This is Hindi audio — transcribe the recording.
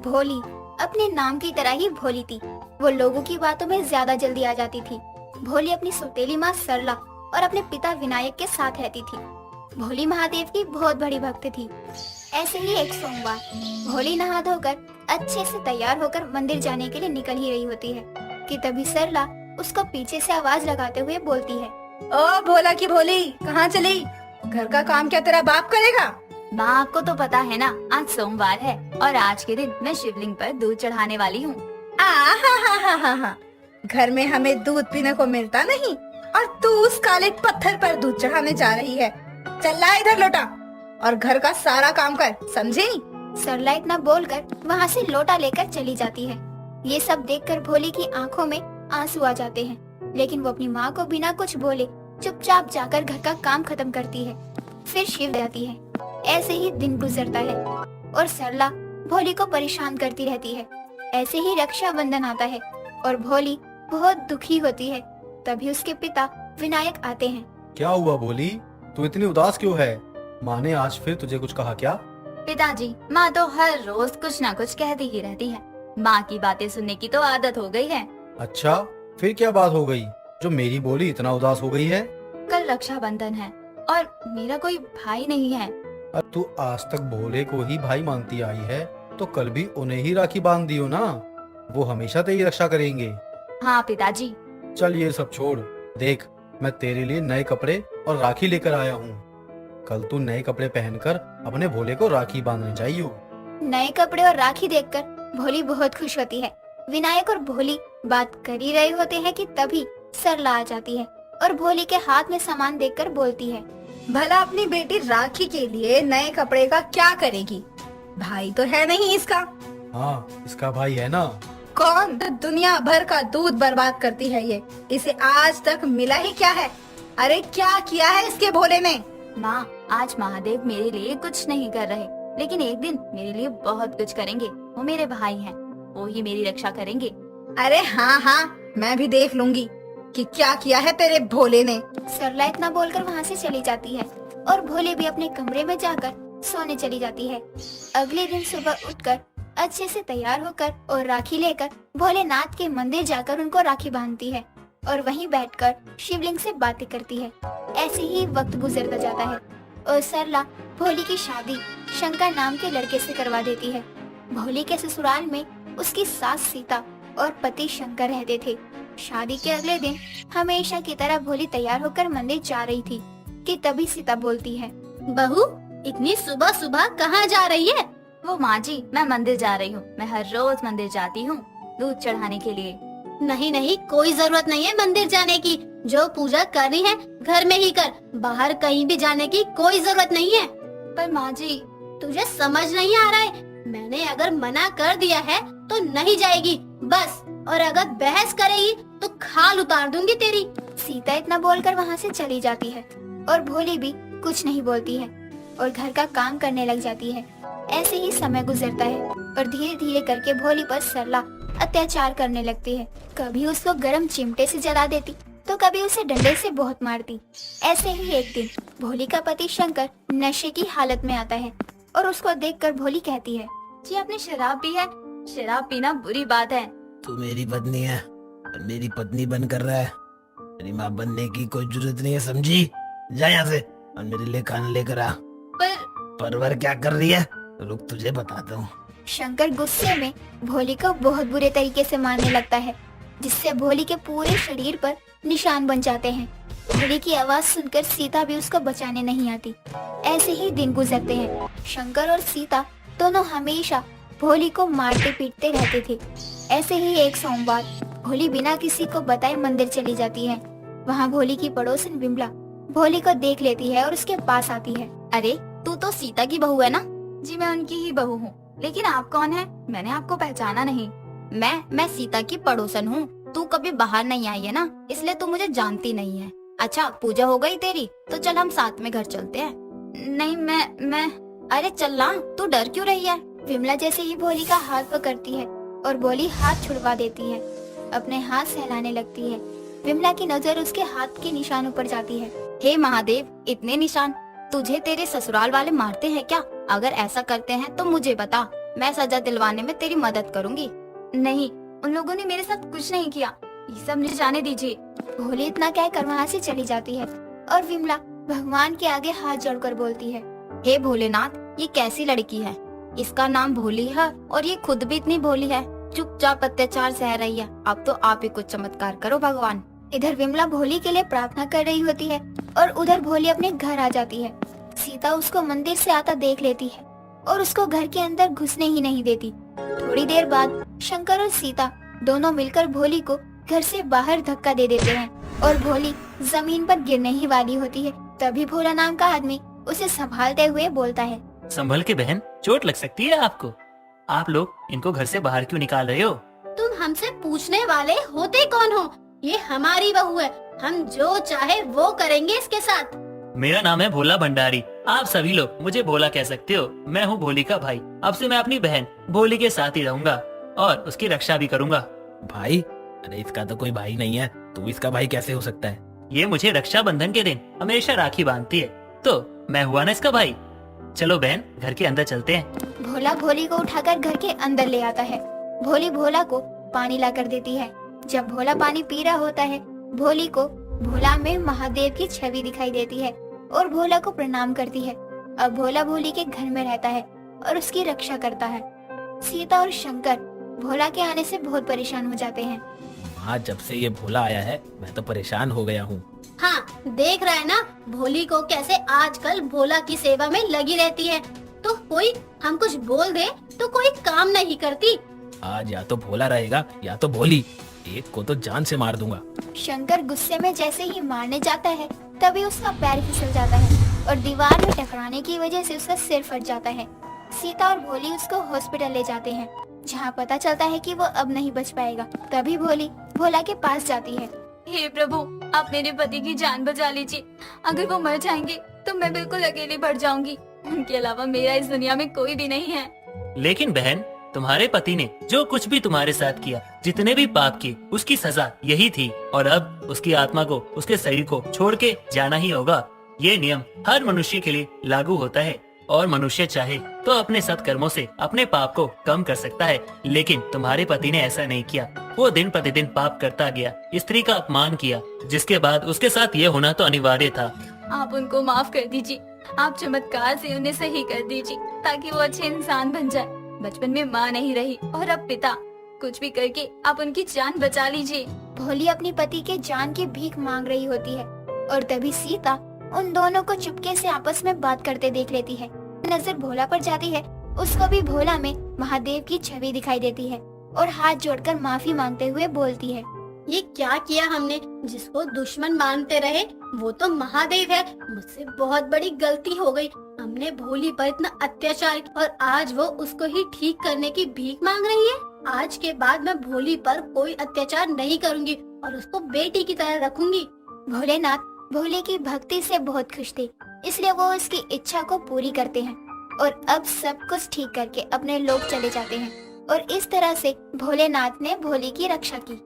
भोली अपने नाम की तरह ही भोली थी। वो लोगों की बातों में ज्यादा जल्दी आ जाती थी। भोली अपनी सौतेली माँ सरला और अपने पिता विनायक के साथ रहती थी। भोली महादेव की बहुत बड़ी भक्त थी। ऐसे ही एक सोमवार भोली नहा धोकर अच्छे से तैयार होकर मंदिर जाने के लिए निकल ही रही होती है कि तभी सरला उसको पीछे से आवाज लगाते हुए बोलती है, ओ भोला की भोली, कहाँ चली? घर का काम क्या तेरा बाप करेगा? माँ, आपको तो पता है ना, आज सोमवार है और आज के दिन मैं शिवलिंग पर दूध चढ़ाने वाली हूँ। हा। घर में हमें दूध पीने को मिलता नहीं और तू उस काले पत्थर पर दूध चढ़ाने जा रही है। चल ला इधर लोटा और घर का सारा काम कर, समझी? सरला इतना बोलकर वहाँ से लोटा लेकर चली जाती है। ये सब देखकर भोली की आंखों में आंसू आ जाते हैं, लेकिन वो अपनी माँ को बिना कुछ बोले चुपचाप जाकर घर का काम खत्म करती है। फिर शिव जाती है। ऐसे ही दिन गुजरता है और सरला भोली को परेशान करती रहती है। ऐसे ही रक्षाबंधन आता है और भोली बहुत दुखी होती है। तभी उसके पिता विनायक आते हैं। क्या हुआ भोली, तू इतनी उदास क्यों है? माँ ने आज फिर तुझे कुछ कहा क्या? पिताजी, माँ तो हर रोज कुछ न कुछ कहती ही रहती है। माँ की बातें सुनने की तो आदत हो गई है। अच्छा, फिर क्या बात हो गई जो मेरी भोली इतना उदास हो गई है? कल रक्षाबंधन है और मेरा कोई भाई नहीं है। अब तू आज तक भोले को ही भाई मानती आई है, तो कल भी उन्हें ही राखी बांध दियो ना। वो हमेशा तेरी रक्षा करेंगे। हाँ पिताजी। चल ये सब छोड़, देख मैं तेरे लिए नए कपड़े और राखी लेकर आया हूँ। कल तू नए कपड़े पहनकर अपने भोले को राखी बांधने चाहिए। नए कपड़े और राखी देखकर भोली बहुत खुश होती है। विनायक और भोली बात कर ही रहे होते हैं कि तभी सरला आ जाती है और भोली के हाथ में सामान देखकर बोलती है, भला अपनी बेटी राखी के लिए नए कपड़े का क्या करेगी? भाई तो है नहीं इसका। हाँ, इसका भाई है ना। कौन? दुनिया भर का दूध बर्बाद करती है ये। इसे आज तक मिला ही क्या है? अरे क्या किया है इसके भोले ने? माँ, आज महादेव मेरे लिए कुछ नहीं कर रहे, लेकिन एक दिन मेरे लिए बहुत कुछ करेंगे। वो मेरे भाई हैं, वो ही मेरी रक्षा करेंगे। अरे हाँ, मैं भी देख लूंगी कि क्या किया है तेरे भोले ने। सरला इतना बोलकर वहाँ से चली जाती है और भोले भी अपने कमरे में जाकर सोने चली जाती है। अगले दिन सुबह उठकर अच्छे से तैयार होकर और राखी लेकर भोलेनाथ के मंदिर जाकर उनको राखी बांधती है और वहीं बैठकर शिवलिंग से बातें करती है। ऐसे ही वक्त गुजरता जाता है और सरला भोली की शादी शंकर नाम के लड़के से करवा देती है। भोली के ससुराल में उसकी सास सीता और पति शंकर रहते थे। शादी के अगले दिन हमेशा की तरह भोली तैयार होकर मंदिर जा रही थी कि तभी सीता बोलती है, बहू, इतनी सुबह सुबह कहाँ जा रही है? वो माँ जी, मैं मंदिर जा रही हूँ। मैं हर रोज मंदिर जाती हूँ दूध चढ़ाने के लिए। नहीं, कोई जरूरत नहीं है मंदिर जाने की। जो पूजा करनी है घर में ही कर, बाहर कहीं भी जाने की कोई जरूरत नहीं है। पर माँ जी, तुझे समझ नहीं आ रहा है? मैंने अगर मना कर दिया है तो नहीं जाएगी बस, और अगर बहस करेगी तो खाल उतार दूंगी तेरी। सीता इतना बोलकर वहाँ से चली जाती है और भोली भी कुछ नहीं बोलती है और घर का काम करने लग जाती है। ऐसे ही समय गुजरता है और धीरे धीरे करके भोली पर सरला अत्याचार करने लगती है। कभी उसको गर्म चिमटे से जला देती तो कभी उसे डंडे से बहुत मारती। ऐसे ही एक दिन भोली का पति शंकर नशे की हालत में आता है और उसको देखकर भोली कहती है, जी आपने शराब पी है? शराब पीना बुरी बात है। तू मेरी पत्नी है और मेरी पत्नी बनकर रहा है। मेरी माँ बनने की कोई जरूरत नहीं है, समझी? जा यहाँ से और मेरे लिए खाना लेकर आ। परवर क्या कर रही है? रुक, तुझे बताता हूँ। शंकर गुस्से में भोली को बहुत बुरे तरीके से मारने लगता है, जिससे भोली के पूरे शरीर पर निशान बन जाते हैं। भोली की आवाज सुनकर सीता भी उसको बचाने नहीं आती। ऐसे ही दिन गुजरते हैं। शंकर और सीता दोनों हमेशा भोली को मारते पीटते रहते थे। ऐसे ही एक सोमवार भोली बिना किसी को बताए मंदिर चली जाती है। वहाँ भोली की पड़ोसन विमला भोली को देख लेती है और उसके पास आती है। अरे, तू तो सीता की बहू है ना? जी मैं उनकी ही बहू हूँ, लेकिन आप कौन है? मैंने आपको पहचाना नहीं। मैं सीता की पड़ोसन हूँ। तू कभी बाहर नहीं आई है ना, इसलिए तू मुझे जानती नहीं है। अच्छा, पूजा हो गई तेरी? तो चल हम साथ में घर चलते हैं। नहीं, मैं अरे चल ना, तू डर क्यों रही है? विमला जैसे ही भोली का हाथ पकड़ती है और भोली हाथ छुड़वा देती है। अपने हाथ सहलाने लगती है। विमला की नजर उसके हाथ के निशानों पर जाती है। हे महादेव, इतने निशान? तुझे तेरे ससुराल वाले मारते हैं क्या? अगर ऐसा करते हैं तो मुझे बता, मैं सजा दिलवाने में तेरी मदद करूंगी। नहीं, उन लोगों ने मेरे साथ कुछ नहीं किया, ये सब मुझे जाने दीजिए। भोली इतना कहकर वहाँ से चली जाती है और विमला भगवान के आगे हाथ जोड़कर बोलती है, हे भोलेनाथ, ये कैसी लड़की है? इसका नाम भोली है और ये खुद भी इतनी भोली है, चुपचाप अत्याचार सह रही है। अब तो आप ही कुछ चमत्कार करो भगवान। इधर विमला भोली के लिए प्रार्थना कर रही होती है और उधर भोली अपने घर आ जाती है। सीता उसको मंदिर से आता देख लेती है और उसको घर के अंदर घुसने ही नहीं देती। थोड़ी देर बाद शंकर और सीता दोनों मिलकर भोली को घर से बाहर धक्का दे देते हैं और भोली जमीन पर गिरने ही वाली होती है। तभी भोला नाम का आदमी उसे संभालते हुए बोलता है, संभल के बहन, चोट लग सकती है आपको। आप लोग इनको घर से बाहर क्यों निकाल रहे हो? तुम हमसे पूछने वाले होते कौन हो? ये हमारी बहू है, हम जो चाहे वो करेंगे इसके साथ। मेरा नाम है भोला भंडारी, आप सभी लोग मुझे भोला कह सकते हो। मैं हूँ भोली का भाई। अब से मैं अपनी बहन भोली के साथ ही रहूंगा और उसकी रक्षा भी करूंगा। भाई? अरे इसका तो कोई भाई नहीं है, तू इसका भाई कैसे हो सकता है? ये मुझे रक्षाबंधन के दिन हमेशा राखी बांधती है, तो मैं हुआ ना इसका भाई। चलो बहन, घर के अंदर चलते हैं। भोला भोली को उठाकर घर के अंदर ले आता है। भोली भोला को पानी लाकर देती है। जब भोला पानी पी रहा होता है, भोली को भोला में महादेव की छवि दिखाई देती है और भोला को प्रणाम करती है। अब भोला भोली के घर में रहता है और उसकी रक्षा करता है। सीता और शंकर भोला के आने से बहुत परेशान हो जाते हैं। हाँ, जब से ये भोला आया है मैं तो परेशान हो गया हूँ। हाँ, देख रहा है ना भोली को कैसे आजकल भोला की सेवा में लगी रहती है। तो कोई हम कुछ बोल दे तो कोई काम नहीं करती। आज या तो भोला रहेगा या तो भोली, एक को तो जान से मार दूंगा। शंकर गुस्से में जैसे ही मारने जाता है, तभी उसका पैर फिसल जाता है और दीवार में टकराने की वजह से उसका सिर फट जाता है। सीता और भोली उसको हॉस्पिटल ले जाते हैं, जहाँ पता चलता है कि वो अब नहीं बच पाएगा। तभी भोली भोला के पास जाती है। हे प्रभु, आप मेरे पति की जान बचा लीजिए। अगर वो मर जाएंगे तो मैं बिल्कुल अकेली पड़ जाऊंगी। उनके अलावा मेरा इस दुनिया में कोई भी नहीं है। लेकिन बहन, तुम्हारे पति ने जो कुछ भी तुम्हारे साथ किया, जितने भी पाप किए, उसकी सजा यही थी और अब उसकी आत्मा को उसके शरीर को छोड़ के जाना ही होगा। ये नियम हर मनुष्य के लिए लागू होता है और मनुष्य चाहे तो अपने सत्कर्मों से अपने पाप को कम कर सकता है, लेकिन तुम्हारे पति ने ऐसा नहीं किया। वो दिन प्रतिदिन पाप करता गया, स्त्री का अपमान किया, जिसके बाद उसके साथ ये होना तो अनिवार्य था। आप उनको माफ कर दीजिए। आप चमत्कार से उन्हें सही कर दीजिए ताकि वो अच्छे इंसान बन जाए। बचपन में माँ नहीं रही और अब पिता। कुछ भी करके आप उनकी जान बचा लीजिए। भोली अपनी पति के जान की भीख मांग रही होती है और तभी सीता उन दोनों को चुपके से आपस में बात करते देख लेती है। नजर भोला पर जाती है, उसको भी भोला में महादेव की छवि दिखाई देती है और हाथ जोड़कर माफी मांगते हुए बोलती है, ये क्या किया हमने? जिसको दुश्मन मानते रहे वो तो महादेव है। मुझसे बहुत बड़ी गलती हो गई। हमने भोली पर इतना अत्याचार और आज वो उसको ही ठीक करने की भीख मांग रही है। आज के बाद मैं भोली पर कोई अत्याचार नहीं करूंगी और उसको बेटी की तरह रखूंगी। भोलेनाथ भोले की भक्ति से बहुत खुश थे, इसलिए वो उसकी इच्छा को पूरी करते हैं और अब सब कुछ ठीक करके अपने लोग चले जाते हैं और इस तरह से भोलेनाथ ने भोली की रक्षा की।